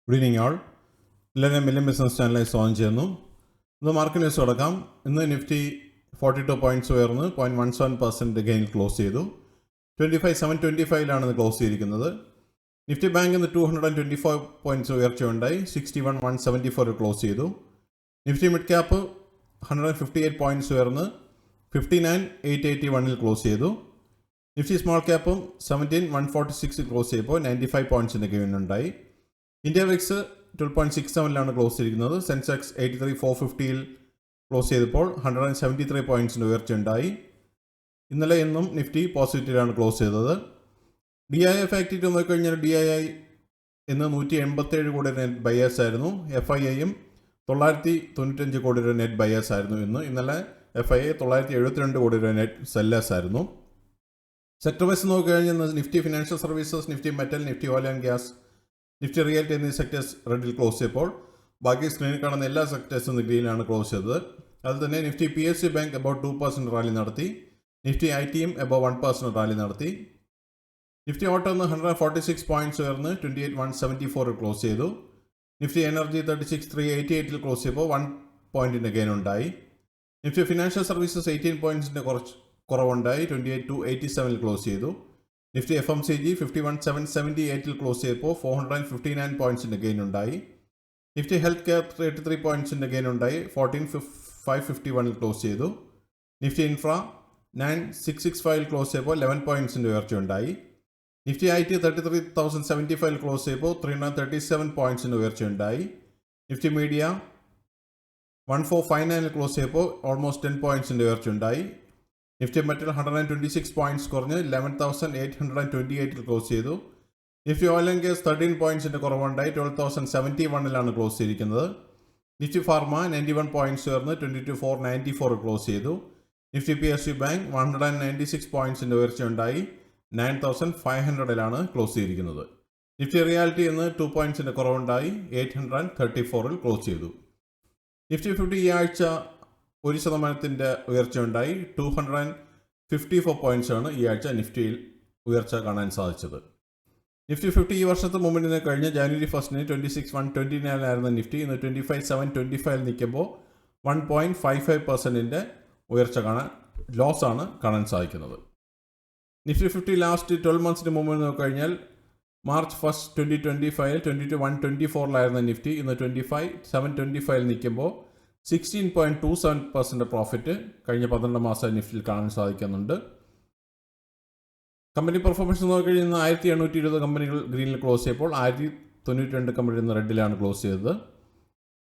Good evening ആൾ. എല്ലാവരും million business ചാനലായി സ്വാഗതം ചെയ്യുന്നു. ഇന്ന് മാർക്കറ്റ് ന്യൂസ് തുടക്കാം. ഇന്ന് നിഫ്റ്റി 42 പോയിൻറ്റ്സ് ഉയർന്ന് 0.17% ഗെയിനിൽ ക്ലോസ് ചെയ്തു. 25,725 ഇന്ന് ക്ലോസ് ചെയ്തിരിക്കുന്നത്. നിഫ്റ്റി ബാങ്ക് ഇന്ന് 224 പോയിൻറ്റ്സ് ഉയർച്ചയുണ്ടായി 61,174 ക്ലോസ് ചെയ്തു. നിഫ്റ്റി മിഡ് ക്യാപ്പ് 158 പോയിൻറ്റ്സ് ഉയർന്ന് 59,881 ക്ലോസ് ചെയ്തു. നിഫ്റ്റി സ്മോൾ ക്യാപ്പും 17,146 ക്ലോസ് ചെയ്തപ്പോൾ 95 പോയിൻറ്റ്സിൻ്റെ ഗെയിനുണ്ടായി. ഇന്ത്യ വിക്സ് 12.67 ക്ലോസ് ചെയ്തിരിക്കുന്നത്. സെൻസെക്സ് 83,450 ക്ലോസ് ചെയ്തപ്പോൾ 173 പോയിൻറ്റ്സിൻ്റെ ഉയർച്ചയുണ്ടായി. ഇന്നലെ ഇന്നും നിഫ്റ്റി പോസിറ്റീവിലാണ് ക്ലോസ് ചെയ്തത്. DII ആക്ടിവിറ്റി നോക്കിക്കഴിഞ്ഞാൽ DII ഇന്ന് 187 കോടി നെറ്റ് ബയേഴ്സ് ആയിരുന്നു. FIIയും 995 കോടി രൂപ നെറ്റ് ബയേഴ്സ് ആയിരുന്നു. ഇന്നലെ FII 972 കോടി രൂപ നെറ്റ് സെല്ലേഴ്സ് ആയിരുന്നു. സെക്ടർ വൈസ് നോക്കിക്കഴിഞ്ഞാൽ Nifty financial services, Nifty metal, Nifty oil and gas, Nifty realty എന്നീ സെക്ടേഴ്സ് റെഡിൽ ക്ലോസ് ചെയ്തപ്പോൾ ബാക്കി സ്ക്രീനിൽ കാണുന്ന എല്ലാ സെക്ടേഴ്സും ഗ്രീനിലാണ് ക്ലോസ് ചെയ്തത്. അതിൽ തന്നെ Nifty PSU bank about 2% rally നടത്തി. നിഫ്റ്റി ITയും അബൌട്ട് 1% റാലി നടത്തി. നിഫ്റ്റി ഓട്ടോ 146 പോയിൻറ്റ്സ് ഉയർന്ന് 28,174 ക്ലോസ് ചെയ്തു. നിഫ്റ്റി എനർജി 36,388 ക്ലോസ് ചെയ്തപ്പോൾ 1 പോയിൻറ്റിൻ്റെ ഗെയിൻ ഉണ്ടായി. നിഫ്റ്റി ഫിനാൻഷ്യൽ സർവീസസ് 18 പോയിൻറ്റ്സിൻ്റെ കുറവുണ്ടായി 28,287 ക്ലോസ് ചെയ്തു. നിഫ്റ്റി FMCG 51,778 ക്ലോസ് ചെയ്തപ്പോൾ 459 പോയിൻറ്റ്സിൻ്റെ ഗെയിൻ ഉണ്ടായി. നിഫ്റ്റി ഹെൽത്ത് കെയർ 33 പോയിൻറ്റ്സിൻ്റെ ഗെയിൻ ഉണ്ടായി 14,551 ക്ലോസ് ചെയ്തു. നിഫ്റ്റി ഇൻഫ്ര 9,665 ക്ലോസ് ചെയ്തപ്പോൾ 11 പോയിൻറ്റ്സിൻ്റെ ഉയർച്ചയുണ്ടായി. നിഫ്റ്റി IT 33,075 ക്ലോസ് ചെയ്തപ്പോൾ 337 പോയിൻറ്റ്സിൻ്റെ ഉയർച്ചയുണ്ടായി. നിഫ്റ്റി മീഡിയ 1459 ക്ലോസ് ചെയ്തപ്പോൾ ഓൾമോസ്റ്റ് 10 പോയിൻറ്റ്സിൻ്റെ ഉയർച്ചയുണ്ടായി. നിഫ്റ്റി മെറ്റൽ 126 പോയിൻറ്റ്സ് കുറഞ്ഞ് 11,828 ക്ലോസ് ചെയ്തു. Nifty oil and gas 13 പോയിൻറ്റ്സിൻ്റെ കുറവുണ്ടായി 12,071 close ചെയ്തിരിക്കുന്നത്. നിഫ്റ്റി ഫാർമ 91 പോയിൻറ്റ്സ് ഉയർന്ന് 22,494 ക്ലോസ് ചെയ്തു. നിഫ്റ്റി PSU ബാങ്ക് 196 പോയിൻറ്റ്സിൻ്റെ ഉയർച്ചയുണ്ടായി 9,500 ക്ലോസ് ചെയ്തിരിക്കുന്നത്. നിഫ്റ്റി റിയാലിറ്റി ഇന്ന് 2 പോയിൻറ്റ്സിൻ്റെ കുറവുണ്ടായി 834 ക്ലോസ് ചെയ്തു. നിഫ്റ്റി 50 ഈ ആഴ്ച 1% ഉയർച്ചയുണ്ടായി 254 പോയിൻറ്റ്സാണ് ഈ ആഴ്ച നിഫ്റ്റിയിൽ ഉയർച്ച കാണാൻ സാധിച്ചത്. നിഫ്റ്റി 50 ഈ വർഷത്തെ മൂവ്മെൻറ്റിന് കഴിഞ്ഞ് ജാനുവരി 1 26,129 ആയിരുന്ന നിഫ്റ്റി ഇന്ന് 25,725 നിൽക്കുമ്പോൾ 1.55% ഉയർച്ച ലോസാണ് കാണാൻ സാധിക്കുന്നത്. നിഫ്റ്റി 50 ലാസ്റ്റ് 12 മന്ത്സിൻ്റെ മൂവ്മെൻറ്റ് നോക്കിക്കഴിഞ്ഞാൽ മാർച്ച് 1, 2025 22,124 നിഫ്റ്റി ഇന്ന് 25,725 നിൽക്കുമ്പോൾ 16.27% പ്രോഫിറ്റ് കഴിഞ്ഞ 12 മാസം നിഫ്റ്റിയിൽ കാണാൻ സാധിക്കുന്നുണ്ട്. കമ്പനി പെർഫോമൻസ് നോക്കിക്കഴിഞ്ഞാൽ 1,820 കമ്പനികൾ ഗ്രീനിൽ ക്ലോസ് ചെയ്തപ്പോൾ 1,092 കമ്പനി ഇന്ന് റെഡിലാണ് ക്ലോസ് ചെയ്തത്.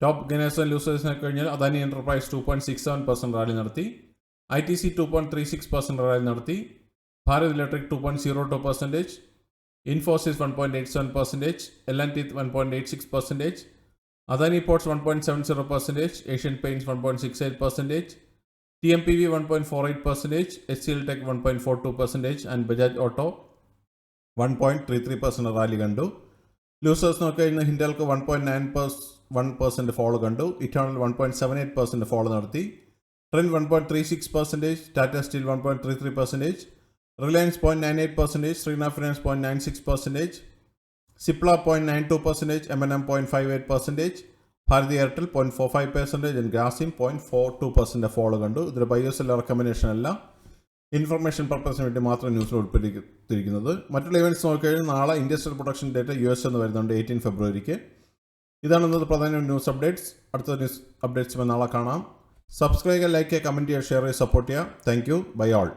ടോപ്പ് ഗെയിനേഴ്സ് ആൻഡ് ലൂസേഴ്സിനെ കഴിഞ്ഞാൽ അദാനി എൻ്റർപ്രൈസ് 2.67% റാലി നടത്തി. ITC 2.36% റാലി നടത്തി. Bharat electric 2.02%, Infosys 1.87%, L&T 1.86%, Adani Ports 1.70%, Asian Paints 1.68%, TMPV 1.48%, HCL Tech 1.42% and Bajaj Auto 1.33% rally കണ്ടു. ലൂസേഴ്സ് നോക്കിക്കഴിഞ്ഞാൽ ഹിൻഡൽക്ക് 1.91% ഫോളോ കണ്ടു. ഇറ്റേണൽ 1.78% ഫോളോ നടത്തി. Trent 1.36%, Tata steel 1.33%, Reliance 0.98%, Shrinath finance 0.96%, Cipla 0.92%, M&M 0.58%, Bharti Airtel 0.45% and Grasim 0.42% fall കണ്ടു. ഇതിൽ ബയേഴ്സ് എല്ലാ റെക്കമെൻഡേഷൻ അല്ല, ഇൻഫർമേഷൻ പർപ്പസിന് വേണ്ടി മാത്രം ന്യൂസിൽ ഉൾപ്പെടുത്തിയിരിക്കുന്നത്. മറ്റുള്ള ഇവൻറ്റ്സ് നോക്കിക്കഴിഞ്ഞാൽ നാളെ ഇൻഡസ്ട്രിയൽ പ്രൊഡക്ഷൻ ഡേറ്റ US എന്ന് വരുന്നുണ്ട് 18 ഫെബ്രുവരിക്ക്. ഇതാണ് ഇന്നത്തെ പ്രധാന ന്യൂസ് അപ്ഡേറ്റ്സ്. അടുത്ത ന്യൂസ് അപ്ഡേറ്റ്സ് നാളെ കാണാം. സബ്സ്ക്രൈബ് ചെയ്യുക, ലൈക്ക് ചെയ്യുക, കമൻറ്റ് ചെയ്യുക, ഷെയർ ചെയ്യുക, സപ്പോർട്ട് ചെയ്യുക. Thank you. Bye all.